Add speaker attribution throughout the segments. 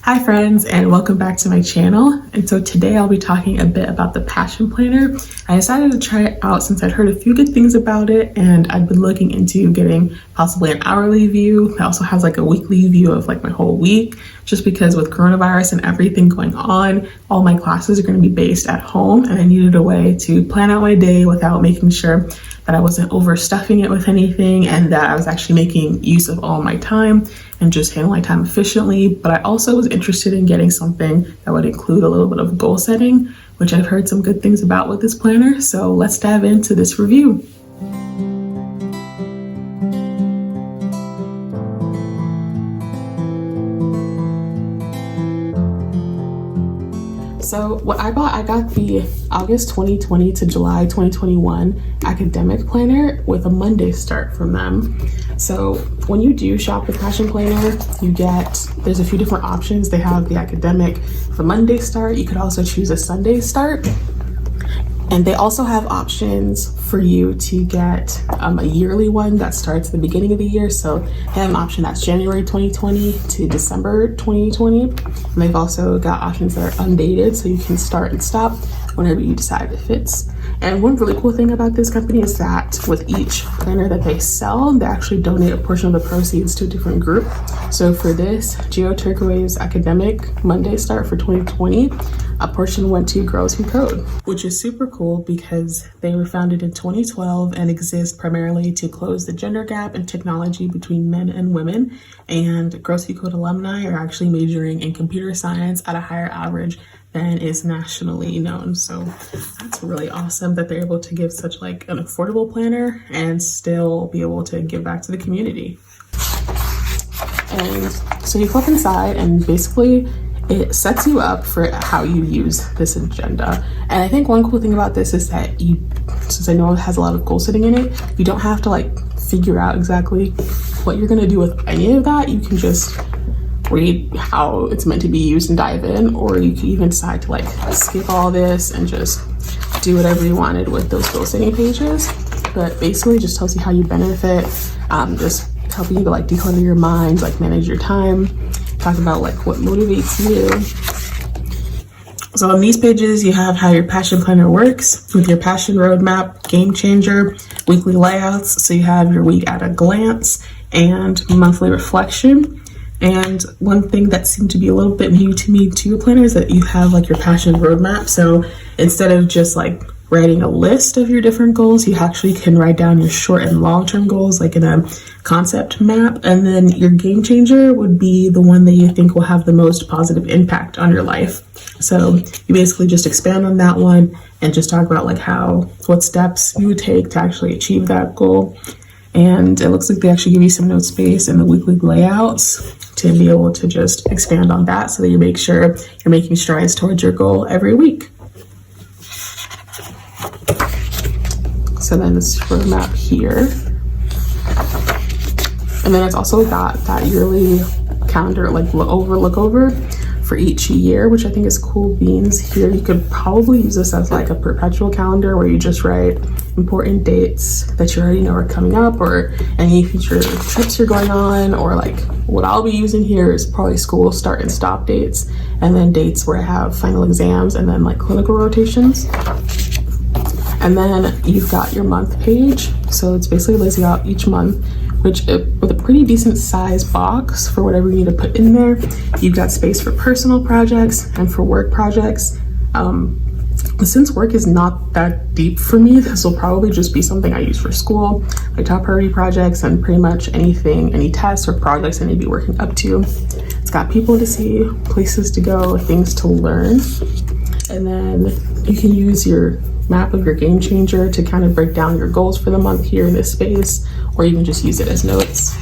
Speaker 1: Hi friends, and welcome back to my channel. And so today I'll be talking a bit about the Passion Planner. I decided to try it out since I'd heard a few good things about it, and I've been looking into getting possibly an hourly view. It also has like a weekly view of like my whole week, just because with coronavirus and everything going on, all my classes are going to be based at home, and I needed a way to plan out my day without making sure that I wasn't overstuffing it with anything and that I was actually making use of all my time and just handling my time efficiently. But I also was interested in getting something that would include a little bit of goal setting, which I've heard some good things about with this planner. So let's dive into this review. So what I got the August 2020 to July 2021 academic planner with a Monday start from them. So when you do shop with Passion Planner, there's a few different options. They have the academic, the Monday start. You could also choose a Sunday start. And they also have options for you to get a yearly one that starts at the beginning of the year. So they have an option that's January 2020 to December 2020. And they've also got options that are undated, so you can start and stop whenever you decide it fits. And one really cool thing about this company is that with each planner that they sell, they actually donate a portion of the proceeds to a different group. So for this Geo Turquoise Academic Monday Start for 2020, a portion went to Girls Who Code, which is super cool because they were founded in 2012 and exist primarily to close the gender gap in technology between men and women. And Girls Who Code alumni are actually majoring in computer science at a higher average than is nationally known. So that's really awesome that they're able to give such like an affordable planner and still be able to give back to the community. And so you click inside and basically it sets you up for how you use this agenda. And I think one cool thing about this is that since I know it has a lot of goal setting in it, you don't have to like figure out exactly what you're gonna do with any of that. You can just read how it's meant to be used and dive in, or you can even decide to like skip all this and just do whatever you wanted with those goal setting pages. But basically just tells you how you benefit, just helping you to like declutter your mind, like manage your time, talk about like what motivates you. So on these pages, you have how your passion planner works with your passion roadmap, game changer, weekly layouts. So you have your week at a glance and monthly reflection. And one thing that seemed to be a little bit new to me to your planner is that you have like your passion roadmap. So instead of just like writing a list of your different goals, you actually can write down your short and long-term goals like in a concept map. And then your game changer would be the one that you think will have the most positive impact on your life. So you basically just expand on that one and just talk about like what steps you would take to actually achieve that goal. And it looks like they actually give you some note space in the weekly layouts to be able to just expand on that so that you make sure you're making strides towards your goal every week. So then this roadmap here. And then it's also got that yearly calendar, like look over for each year, which I think is cool beans. Here you could probably use this as like a perpetual calendar where you just write important dates that you already know are coming up, or any future trips you're going on, or like what I'll be using here is probably school start and stop dates, and then dates where I have final exams, and then like clinical rotations. And then you've got your month page. So it's basically lays you out each month, which with a pretty decent size box for whatever you need to put in there. You've got space for personal projects and for work projects. Since work is not that deep for me, this will probably just be something I use for school, like top priority projects and pretty much anything, any tests or projects I need to be working up to. It's got people to see, places to go, things to learn. And then you can use your map of your game changer to kind of break down your goals for the month here in this space, or even just use it as notes.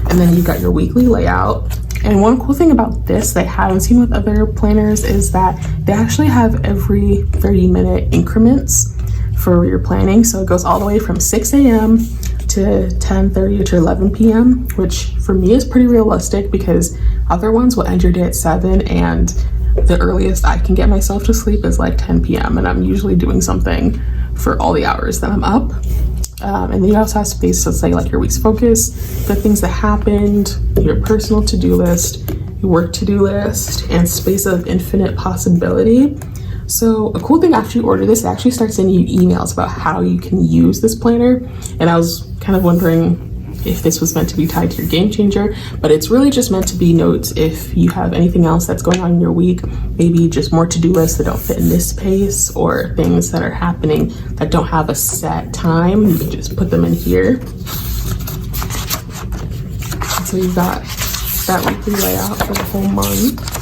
Speaker 1: And then you've got your weekly layout. And one cool thing about this that I haven't seen with other planners is that they actually have every 30-minute increments for your planning. So it goes all the way from 6 a.m. to 10:30 to 11 p.m., which for me is pretty realistic because other ones will end your day at 7, and the earliest I can get myself to sleep is like 10 p.m. and I'm usually doing something for all the hours that I'm up. And then you also have space to say like your week's focus, the things that happened, your personal to-do list, your work to-do list, and space of infinite possibility. So a cool thing after you order this, it actually starts sending you emails about how you can use this planner. And I was kind of wondering if this was meant to be tied to your game changer, but it's really just meant to be notes if you have anything else that's going on in your week, maybe just more to-do lists that don't fit in this space, or things that are happening that don't have a set time. You can just put them in here. So you've got that weekly layout for the whole month.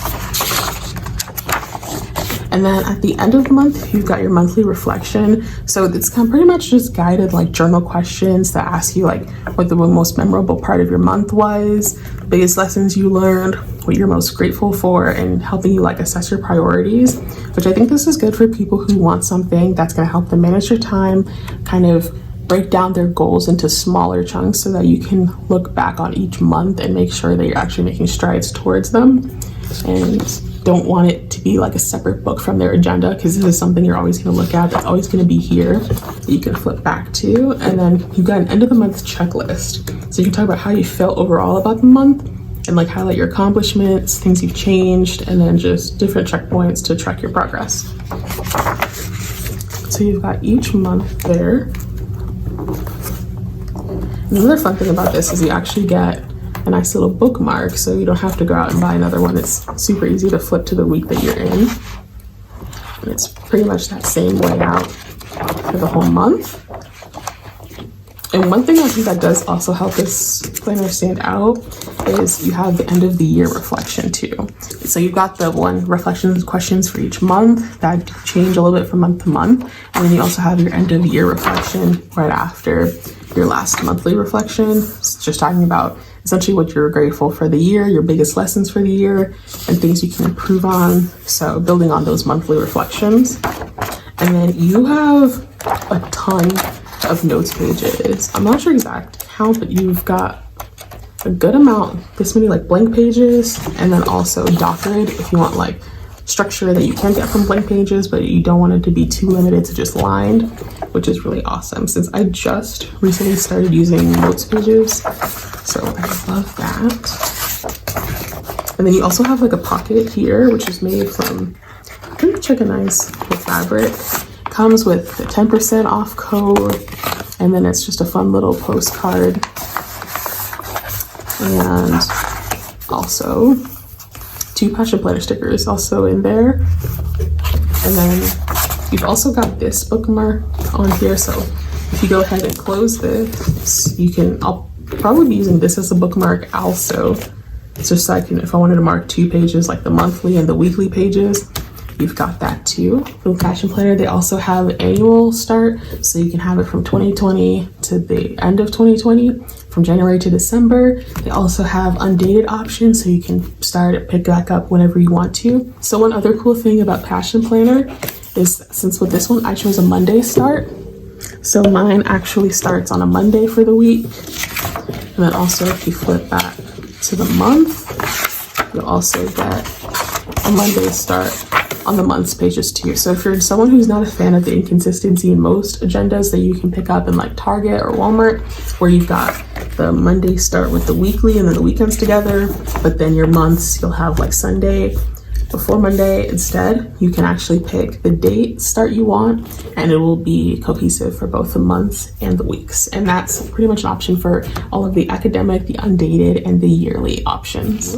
Speaker 1: And then at the end of the month, you've got your monthly reflection. So it's kind of pretty much just guided like journal questions that ask you like what the most memorable part of your month was, biggest lessons you learned, what you're most grateful for, and helping you like assess your priorities, which I think this is good for people who want something that's going to help them manage their time, kind of break down their goals into smaller chunks so that you can look back on each month and make sure that you're actually making strides towards them. And don't want it to be like a separate book from their agenda, because this is something you're always going to look at, that's always going to be here that you can flip back to. And then you've got an end of the month checklist, so you can talk about how you felt overall about the month and like highlight your accomplishments, things you've changed, and then just different checkpoints to track your progress. So you've got each month there. Another fun thing about this is you actually get a nice little bookmark, so you don't have to go out and buy another one. It's super easy to flip to the week that you're in. And it's pretty much that same layout for the whole month. And one thing I think that does also help this planner stand out is you have the end of the year reflection too. So you've got the one reflection questions for each month that change a little bit from month to month. And then you also have your end of year reflection right after your last monthly reflection. It's just talking about essentially what you're grateful for the year, your biggest lessons for the year, and things you can improve on. So building on those monthly reflections. And then you have a ton of notes pages. I'm not sure exact count, but you've got a good amount, this many like blank pages, and then also docketed if you want like structure that you can get from blank pages, but you don't want it to be too limited to just lined, which is really awesome since I just recently started using notes pages. So I love that. And then you also have like a pocket here, which is made from pretty nice fabric. Comes with a 10% off code, and then it's just a fun little postcard. And also 2 passion planner stickers also in there. And then you've also got this bookmark on here. So if you go ahead and close this, you can, I'll probably be using this as a bookmark also. It's just so I can, if I wanted to mark 2 pages, like the monthly and the weekly pages, you've got that too. For the passion planner, they also have annual start, so you can have it from 2020 to the end of 2020, from January to December. They also have undated options, so you can start it, pick back up whenever you want to. So one other cool thing about passion planner is, since with this one I chose a Monday start, so mine actually starts on a Monday for the week. And then also if you flip back to the month, you'll also get a Monday start on the month's pages too. So if you're someone who's not a fan of the inconsistency in most agendas that you can pick up in like Target or Walmart, where you've got the Monday start with the weekly and then the weekends together, but then your months you'll have like Sunday before Monday instead, you can actually pick the date start you want, and it will be cohesive for both the months and the weeks. And that's pretty much an option for all of the academic, the undated, and the yearly options.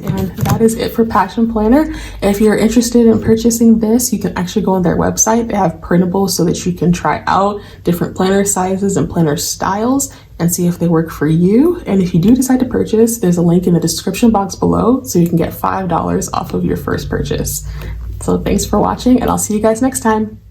Speaker 1: And that is it for Passion Planner. If you're interested in purchasing this, you can actually go on their website. They have printables so that you can try out different planner sizes and planner styles and see if they work for you. And if you do decide to purchase, there's a link in the description box below so you can get $5 off of your first purchase. So thanks for watching, and I'll see you guys next time.